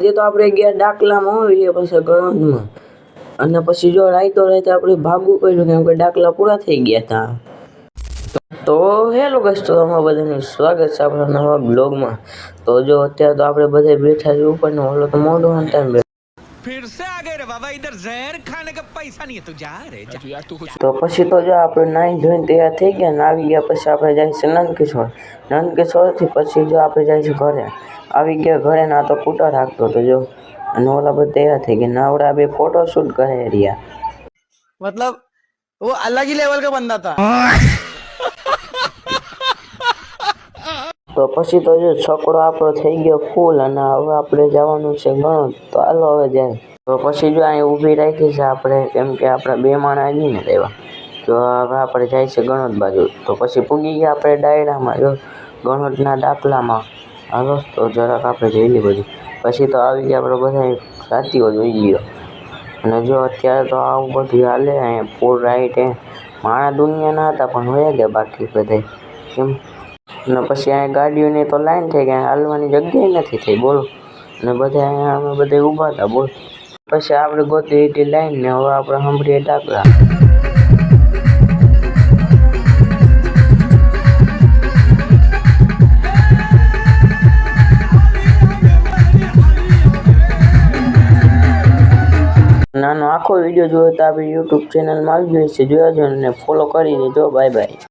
જે તો આપણે ગયા ડાકલામાં હોઈએ પછી ગણોદમાં અને પછી જો રાઈતો રાતે આપણે ભાગવું પડ્યું કેમ કે ડાકલા પૂરા થઈ ગયા હતા. તો હેલો ગાઈસ, તો તમારા બધાનું સ્વાગત છે આપણા નવા બ્લોગમાં. તો જો અત્યારે તો આપણે બધા બેઠા છે ઉપર ને ઓલો તો મોઢું હંતાઈને બેઠો. फिर से आ गए रे बाबा, इधर जहर खाने का पैसा नहीं है, तू जा रे जा। તો પછી તો જો આપણે નાઈ ધોઈને તૈયાર થઈ ગયા ને આવી ગયા પછી આપણે જાય છે નંદકિશોરથી પછી જો આપણે જાય છે ઘરે. આવી ગયા ઘરે ના તો કૂટર હાંકતો તો જો અને ઓલા બધા તૈયાર થઈ ગયા નાવડા બે ફોટો શૂટ કરે રહ્યા. मतलब वो अलग ही लेवल का बंदा था. તો પછી તો જો છકડો આપણો થઈ ગયો ફૂલ અને હવે આપણે જવાનું છે ગણોદ. તો હાલો હવે જાય. તો પછી જો અહીં ઊભી રાખી છે આપણે કેમ કે આપણા બે માણા આવી ને લેવા. તો હવે આપણે જાય છે ગણોદ બાજુ. તો પછી પૂગી ગયા આપણે ડાયરામાં જો ગણોદના ડાકલામાં. હાલો તો જરાક આપણે જોઈ લઈએ બધું. પછી તો આવી ગયા આપણે બધા જાતિઓ જોઈ લ્યો. અને જો અત્યારે તો આવું બધું હાલે અહીંયા ફૂલ રાઈટ માણા દુનિયાના હતા પણ હોયા ગયા બાકી બધા કેમ. અને પછી અહીંયા ગાડીઓની તો લાઈન થઈ ગઈ, હાલવાની જગ્યાએ નથી થઈ બોલો. અને બધા અહીંયા અમે બધા ઊભા હતા બોલ. પછી આપણે ગોતી હતી લાઈન ને હવે આપણે સાંભળીએ ડાકલા. નાનો આખો વિડીયો જોયો તો આપણી યુટ્યુબ ચેનલમાં આવી ગયો છે, જોયા જો અને ફોલો કરી દેજો. Bye bye.